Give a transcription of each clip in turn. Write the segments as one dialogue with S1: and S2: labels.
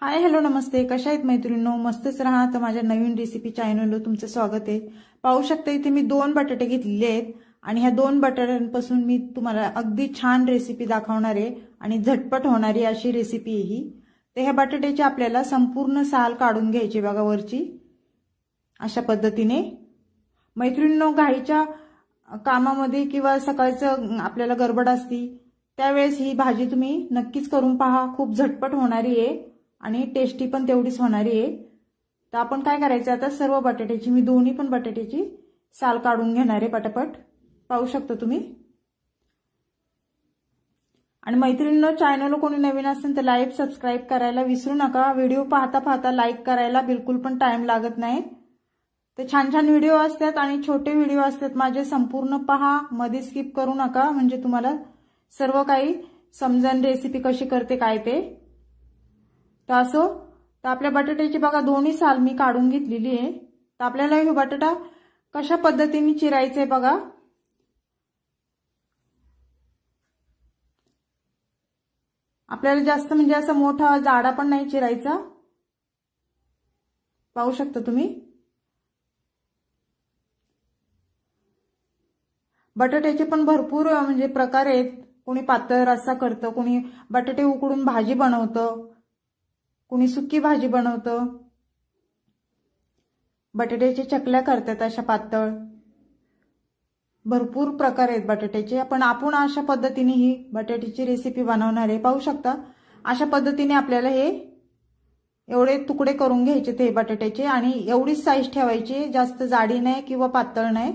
S1: Hi hello नमस्ते, कशा आहेत मैत्रिणींनो? मस्तच राहा. तर माझ्या नवीन रेसिपी चॅनलला तुमचं स्वागत आहे. पाहू शकता इथे मी 2 बटाटे घेतलेले आहेत आणि ह्या 2 बटाट्यांपासून मी तुम्हाला अगदी छान रेसिपी दाखवणार आहे आणि झटपट होणारी अशी रेसिपी आहे ही. तर ह्या बटाट्याची आपल्याला संपूर्ण साल काढून घ्यायची बघा वरची, अशा पद्धतीने. मैत्रिणींनो, घाईच्या कामामध्ये किंवा सकाळचं आपल्याला गडबड असती त्यावेळेस ही भाजी तुम्ही नक्कीच करून पहा. खूप झटपट होणारी आहे आणि टेस्टी पण तेवढीच होणारी आहे. तर आपण काय करायचं, आता सर्व बटाट्याची मी दोन्ही पण बटाट्याची साल काढून घेणार आहे पटापट. पाहू शकता तुम्ही. आणि मैत्रिणींनो, चॅनल कोणी नवीन असेल तर लाईक सबस्क्राईब करायला विसरू नका. व्हिडिओ पाहता पाहता लाईक करायला बिलकुल पण टाइम लागत नाही. तर छान छान व्हिडिओ असतात आणि छोटे व्हिडिओ असतात माझे, संपूर्ण पहा, मध्ये स्किप करू नका, म्हणजे तुम्हाला सर्व काही समजन रेसिपी कशी करते काय ते. तर असो, तर आपल्या बटाट्याची बघा दोन्ही साल मी काढून घेतलेली आहे. तर आपल्याला हे बटाटा कशा पद्धतीने चिरायचे बघा. आपल्याला जास्त म्हणजे असा मोठा जाडा पण नाही चिरायचा. पाहू शकता तुम्ही. बटाट्याचे पण भरपूर म्हणजे प्रकार आहेत. कोणी पातळ रस्सा करतं, कोणी बटाटे उकडून भाजी बनवतं, कोणी सुकी भाजी बनवतं, बटाट्याच्या चकल्या करतात अशा पातळ. भरपूर प्रकार आहेत बटाट्याचे, पण आपण अशा पद्धतीने ही बटाट्याची रेसिपी बनवणार आहे. पाहू शकता अशा पद्धतीने आपल्याला हे एवढे तुकडे करून घ्यायचे ते बटाट्याचे आणि एवढीच साईज ठेवायची, जास्त जाडी नाही किंवा पातळ नाही.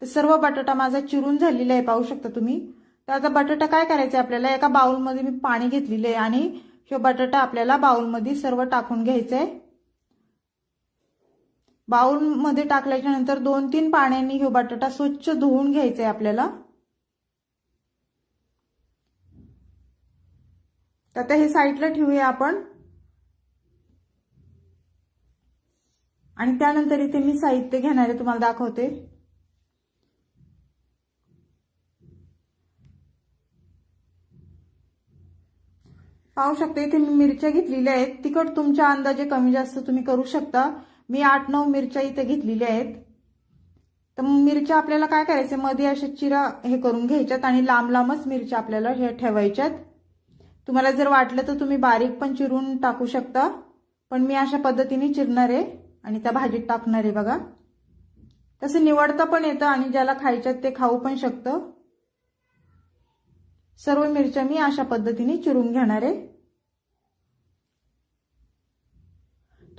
S1: तर सर्व बटाटा माझा चिरून झालेला आहे, पाहू शकता तुम्ही. तर आता बटाटा काय करायचं, आपल्याला एका बाउलमध्ये मी पाणी घेतलेले आहे आणि हे बटाटा आपल्याला बाउलमध्ये सर्व टाकून घ्यायचंय. बाउलमध्ये टाकल्याच्या नंतर 2-3 पाण्याने हे बटाटा स्वच्छ धुवून घ्यायचंय आपल्याला. तर आता हे साईडला ठेवूया आपण. आणि त्यानंतर इथे मी साहित्य घेणार आहे, तुम्हाला दाखवते. पाहू शकता इथे मी मिरच्या घेतलेल्या आहेत. तिखट तुमच्या अंदाजे कमी जास्त तुम्ही करू शकता. मी 8-9 मिरच्या इथे घेतलेल्या आहेत. तर मिरच्या आपल्याला काय करायचं, मध्ये अशा चिरा हे करून घ्यायच्यात आणि लांब लांबच मिरच्या आपल्याला हे ठेवायच्यात. तुम्हाला जर वाटलं तर तुम्ही बारीक पण चिरून टाकू शकता, पण मी अशा पद्धतीने चिरणार आहे आणि त्या भाजीत टाकणार आहे बघा. तसं निवडता पण येतं आणि ज्याला खायच्यात ते खाऊ पण शकतं. सर्व मिरच्या मी अशा पद्धतीने चिरून घेणार आहे.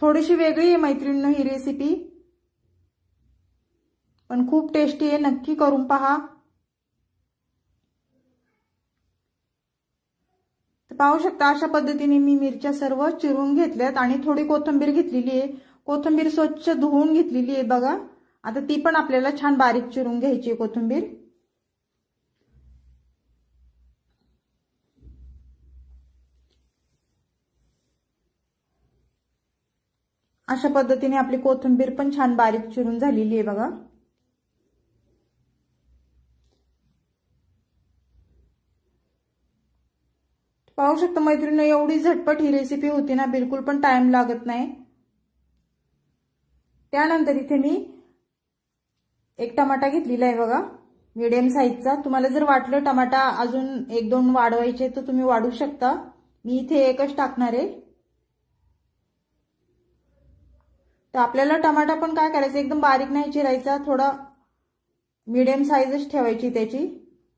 S1: थोडीशी वेगळी आहे मैत्रिणींनो ही रेसिपी, पण खूप टेस्टी आहे, नक्की करून पहा. तर पाहू शकता अशा पद्धतीने मी मिरच्या सर्व चिरून घेतल्यात आणि थोडी कोथिंबीर घेतलेली आहे. कोथिंबीर स्वच्छ धुवून घेतलेली आहे बघा. आता ती पण आपल्याला छान बारीक चिरून घ्यायची आहे कोथिंबीर. अशा पद्धतीने आपली कोथिंबीर पण छान बारीक चिरून झालेली आहे बघा. पाहू शकता मैत्रिणी, एवढी झटपट ही रेसिपी होती ना, बिलकुल पण टाइम लागत नाही. त्यानंतर इथे मी एक टमाटा घेतलेला आहे बघा, मीडियम साईजचा. तुम्हाला जर वाटलं टमाटा अजून 1-2 वाढवायचे तर तुम्ही वाढू शकता. मी इथे एकच टाकणार आहे. तर आपल्याला टमाटा पण काय करायचं, एकदम बारीक नाही चिरायचा, थोडा मीडियम साईजच ठेवायची त्याची,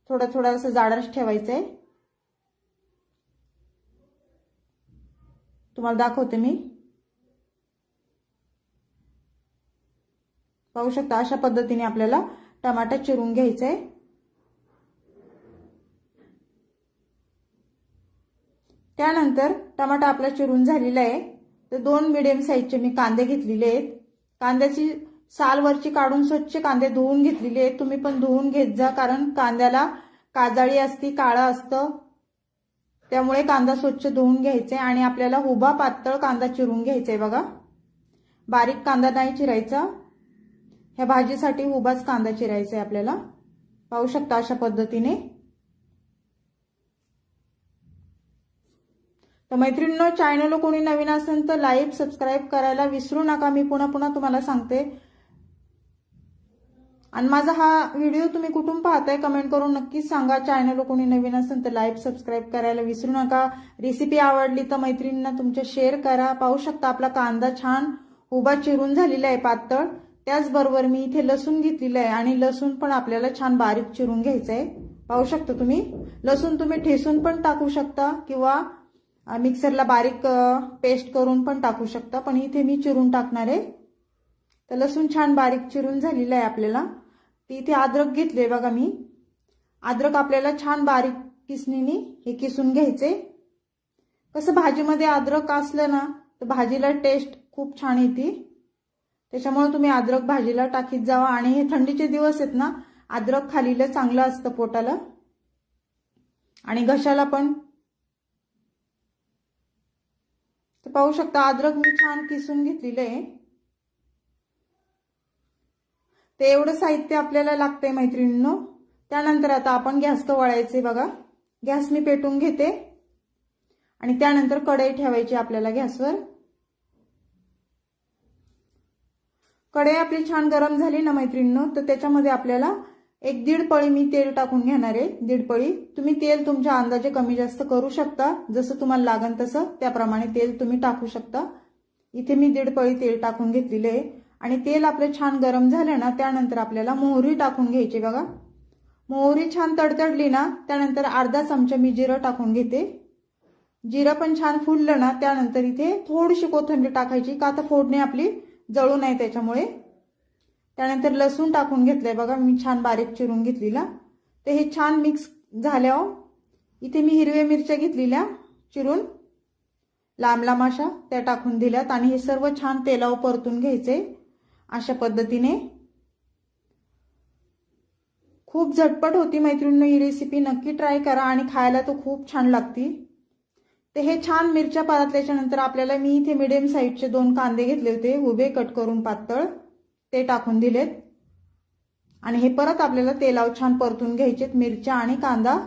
S1: थोडा असं जाडच ठेवायचंय. तुम्हाला दाखवते मी. पाहू शकता अशा पद्धतीने आपल्याला टमाटा चिरून घ्यायचंय. त्यानंतर टमाटा आपला चिरून झालेला आहे. तर 2 मीडियम साईजचे मी कांदे घेतलेले आहेत. कांद्याची साल वरची काढून स्वच्छ कांदे धुवून घेतलेले आहेत. तुम्ही पण धुवून घेत जा, कारण कांद्याला काजळी असती, काळं असतं, त्यामुळे कांदा स्वच्छ धुवून घ्यायचे. आणि आपल्याला उभा पातळ कांदा चिरून घ्यायचा आहे बघा. बारीक कांदा नाही चिरायचा, ह्या भाजीसाठी उभाच कांदा चिरायचा आहे आपल्याला. पाहू शकता अशा पद्धतीने. तर मैत्रिणींनो, चॅनल कोणी नवीन असेल तर लाईक सबस्क्राईब करायला विसरू नका, मी पुन्हा पुन्हा तुम्हाला सांगते। आणि माझा हा व्हिडिओ तुम्ही कुठून पाहताय कमेंट करून नक्कीच सांगा। चॅनल कोणी नवीन असेल तर लाईक सबस्क्राईब करायला विसरू नका। रेसिपी आवडली तर मैत्रिणींना तुमच्या शेअर करा। पाहू शकता आपला कांदा छान उभा चिरून झालेला आहे पातळ। त्याचबरोबर मी इथे लसूण घेतलेला आहे आणि लसूण पण आपल्याला छान बारीक चिरून घ्यायचा आहे। पाहू शकता तुम्ही, लसूण तुम्ही ठेसून पण टाकू शकता किंवा मिक्सरला बारीक पेस्ट करून पण टाकू शकता, पण इथे मी चिरून टाकणार आहे। तर लसूण छान बारीक चिरून झालेला आहे आपल्याला। इथे अद्रक घेतले बघा मी, अद्रक आपल्याला छान बारीक किसणीने हे किसून घ्यायचे। कसं भाजीमध्ये अद्रक असलं ना तर भाजीला टेस्ट खूप छान येते, त्याच्यामुळे तुम्ही अद्रक भाजीला टाकीत जावा। आणि हे थंडीचे दिवस आहेत ना, अद्रक खाल्लेलं चांगलं असतं पोटाला आणि घशाला पण। तर पाहू शकता अद्रक मी छान किसून घेतलेलं आहे। ते एवढं साहित्य आपल्याला लागतंय मैत्रिणींनो। त्यानंतर आता आपण गॅस वळायचे बघा। गॅस मी पेटवून घेते आणि त्यानंतर कढई ठेवायची आपल्याला गॅसवर। कढई आपली छान गरम झाली ना मैत्रिणींनो, तर त्याच्यामध्ये आपल्याला 1-1.5 पळी मी तेल टाकून घेणार आहे। 1.5 पळी। तुम्ही तेल तुमच्या अंदाजे कमी जास्त करू शकता, जसं तुम्हाला लागेल तसं त्याप्रमाणे तेल तुम्ही टाकू शकता। इथे मी 1.5 पळी तेल टाकून घेतलेले आहे आणि तेल आपलं छान गरम झालं ना त्यानंतर आपल्याला मोहरी टाकून घ्यायची बघा। मोहरी छान तडतडली ना त्यानंतर अर्धा चमचा मी जिरं टाकून घेते। जिरं पण छान फुललं ना त्यानंतर इथे थोडीशी कोथिंबीर टाकायची, का तर फोडणी आपली जळू नये त्याच्यामुळे। त्यानंतर लसूण टाकून घेतलंय बघा मी छान बारीक चिरून घेतलेला। ते हे छान मिक्स झाल्यावर इथे मी हिरव्या मिरच्या घेतलेल्या चिरून लांब लांब अशा त्या टाकून दिल्यात आणि हे सर्व छान तेलावर परतून घ्यायचे अशा पद्धतीने। खूप झटपट होती मैत्रिणींनो ही रेसिपी, नक्की ट्राय करा आणि खायला तो खूप छान लागती। ते हे छान मिरच्या परतल्याच्या नंतर आपल्याला मी इथे मीडियम साईजचे 2 कांदे घेतले होते उभे कट करून पातळ, ते टाकून दिलेत आणि हे परत आपल्याला तेलावर छान परतून घ्यायचेत। मिरच्या आणि कांदा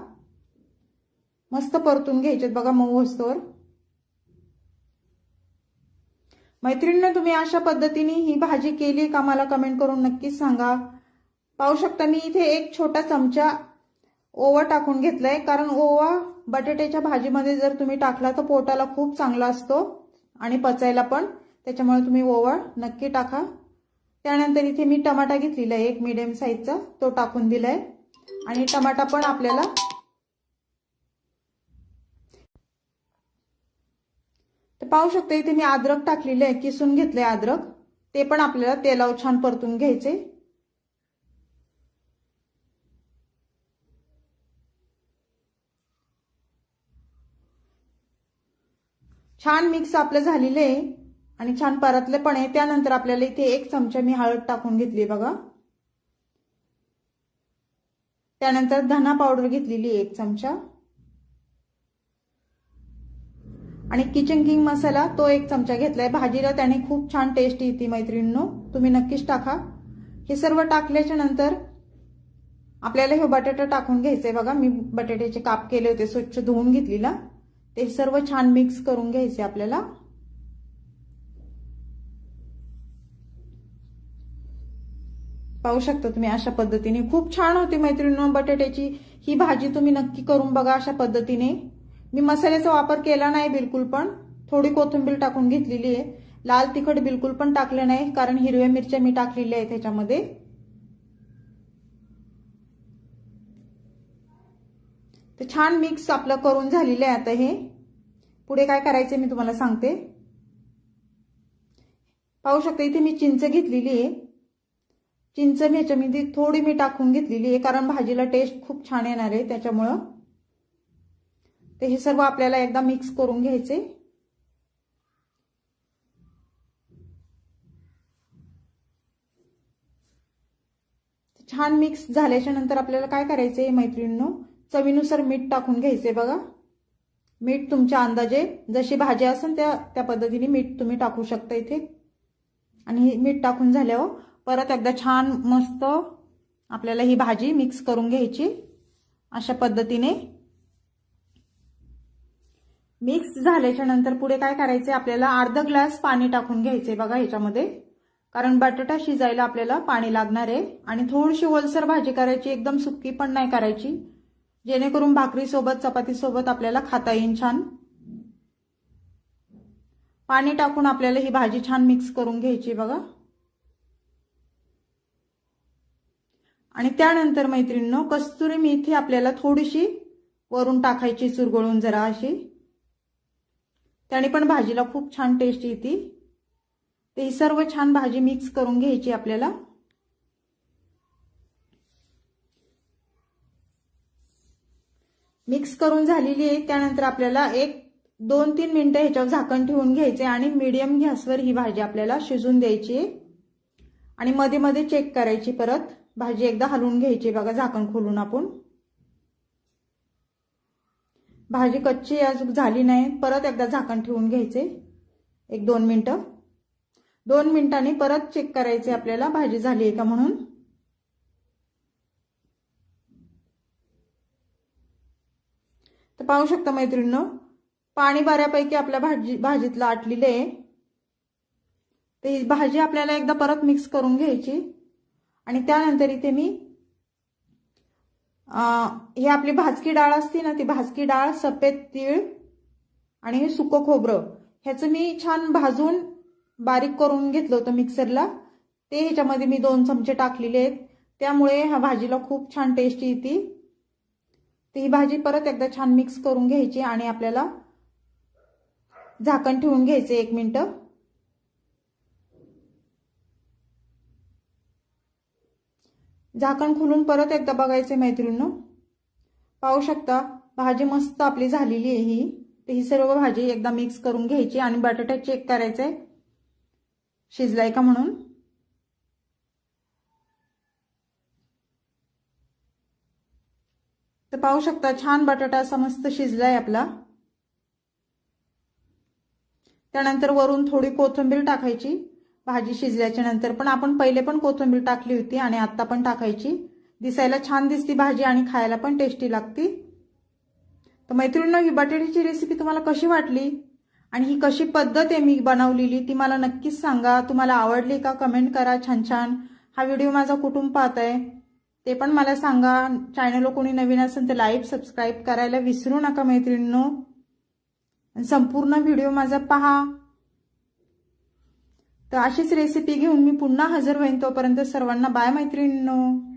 S1: मस्त परतून घ्यायचेत बघा मऊ होईस्तोवर। मैत्रिणींनो, तुम्ही अशा पद्धतीने ही भाजी केली का मला कमेंट करून नक्कीच सांगा। पाहू शकता मी इथे 1 छोटा चमचा ओवा टाकून घेतलाय, कारण ओवा बटाट्याच्या भाजीमध्ये जर तुम्ही टाकला तर पोटाला खूप चांगला असतो आणि पचायला पण, त्याच्यामुळे तुम्ही ओवा नक्की टाका। त्यानंतर इथे मी टमाटा घेतलेला आहे 1 मीडियम साईजचा, तो टाकून दिलाय आणि टमाटा पण आपल्याला तर पाहू शकता इथे मी अद्रक टाकलेले आहे, किसून घेतले अद्रक, ते पण आपल्याला तेलावर छान परतून घ्यायचे। छान मिक्स आपलं झालेलं आहे आणि छान परतले पण आहे। त्यानंतर आपल्याला इथे 1 चमचा मी हळद टाकून घेतली बघा। त्यानंतर धना पावडर घेतलेली 1 चमचा आणि किचन किंग मसाला तो 1 चमचा घेतलाय। भाजीला त्याने खूप छान टेस्ट येते मैत्रिणींनो, तुम्ही नक्कीच टाका। हे सर्व टाकल्याच्या नंतर आपल्याला हे बटाटा टाकून घ्यायचंय बघा। मी बटाट्याचे काप केले होते, स्वच्छ धुवून घेतलेला, ते सर्व छान मिक्स करून घ्यायचे आपल्याला। पाहू शकता तुम्ही अशा पद्धतीने खूप छान होती मैत्रिणींनो बटाट्याची ही भाजी, तुम्ही नक्की करून बघा अशा पद्धतीने। मी मसाल्याचा वापर केला नाही बिलकुल पण, थोडी कोथिंबीर टाकून घेतलेली आहे। लाल तिखट बिलकुल पण टाकले नाही, कारण हिरव्या मिरच्या मी टाकलेल्या आहेत त्याच्यामध्ये। तर छान मिक्स आपलं करून झालेलं आहे। आता हे पुढे काय करायचे मी तुम्हाला सांगते। पाहू शकता इथे मी चिंच घेतलेली आहे, चिंच ह्याच्यामध्ये थोडी मी टाकून घेतलेली आहे, कारण भाजीला टेस्ट खूप छान येणार आहे त्याच्यामुळे। ते हे सर्व आपल्याला एकदा मिक्स करून घ्यायचे। छान मिक्स झाल्याच्या नंतर आपल्याला काय करायचंय मैत्रिणींनो, चवीनुसार मीठ टाकून घ्यायचे बघा। मीठ तुमच्या अंदाजे जशी भाजी असेल त्या पद्धतीने मीठ तुम्ही टाकू शकता इथे। आणि मीठ टाकून झाल्यावर परत एकदा छान मस्त आपल्याला ही भाजी मिक्स करून घ्यायची अशा पद्धतीने। मिक्स झाल्याच्या नंतर पुढे काय करायचे, आपल्याला अर्धा ग्लास पाणी टाकून घ्यायचे बघा ह्याच्यामध्ये, कारण बटाटा शिजायला आपल्याला पाणी लागणार आहे. आणि थोडीशी ओलसर भाजी करायची, एकदम सुक्की पण नाही करायची, जेणेकरून भाकरी सोबत चपाती सोबत आपल्याला खाता येईल छान. पाणी टाकून आपल्याला ही भाजी छान मिक्स करून घ्यायची बघा. आणि त्यानंतर मैत्रिणींनो, कस्तुरी मेथी आपल्याला थोडीशी वरून टाकायची चुरगळून जरा अशी, त्याने पण भाजीला खूप छान टेस्ट येते. ते सर्व छान भाजी मिक्स करून घ्यायची आपल्याला. मिक्स करून झालेली आहे. त्यानंतर आपल्याला 1-2-3 मिनिटं ह्याच्यावर झाकण ठेवून घ्यायचे आणि मीडियम गॅसवर ही भाजी आपल्याला शिजून द्यायची. आणि मध्ये मध्ये चेक करायची, परत भाजी एकदा हलवून घ्यायची बघा झाकण खोलून. आपण भाजी कच्ची अजून झाली नाही, परत एकदा झाकण ठेवून घ्यायचे 1-2 मिनिटं. 2 मिनिटांनी परत चेक करायचे आपल्याला भाजी झाली आहे का म्हणून. तर पाहू शकता मैत्रिणींनो, पाणी बऱ्यापैकी आपल्या भाजीतलं आटलेलं आहे. तर ही भाजी आपल्याला एकदा परत मिक्स करून घ्यायची. आणि त्यानंतर इथे मी हे आपली भाजकी डाळ असते ना, ती भाजकी डाळ, सफेद तीळ आणि हे सुकं खोबरं ह्याचं मी छान भाजून बारीक करून घेतलं होतं मिक्सरला. ते ह्याच्यामध्ये मी 2 चमचे टाकलेले आहेत, त्यामुळे ह्या भाजीला खूप छान टेस्ट येते. तर ही भाजी परत एकदा छान मिक्स करून घ्यायची आणि आपल्याला झाकण ठेवून घ्यायचे 1 मिनिट. झाकण खोलून परत एकदा बघायचे मैत्रिणींनो. पाहू शकता भाजी मस्त आपली झालेली आहे ही. तर ही सर्व भाजी एकदा मिक्स करून घ्यायची आणि बटाटा चेक करायचे शिजलाय का म्हणून. तर पाहू शकता छान बटाटा असा मस्त शिजलाय आपला. त्यानंतर वरून थोडी कोथिंबीर टाकायची भाजी शिजल्याच्या नंतर. पण आपण पहिले पण कोथिंबीर टाकली होती आणि आता पण टाकायची. दिसायला छान दिसती भाजी आणि खायला पण टेस्टी लागती. तर मैत्रिणींनो, ही बटाट्याची रेसिपी तुम्हाला कशी वाटली आणि ही कशी पद्धत आहे मी बनवलेली ती मला नक्कीच सांगा. तुम्हाला आवडली का कमेंट करा छान छान. हा व्हिडिओ माझा कुटुंब पाहतंय ते पण मला सांगा. चॅनलला कोणी नवीन असेल तर लाईक सबस्क्राईब करायला विसरू नका मैत्रिणींनो. संपूर्ण व्हिडिओ माझा पहा. तर अशीच रेसिपी घेऊन मी पुन्हा हजर होईन. तोपर्यंत सर्वांना बाय मैत्रिणींनो.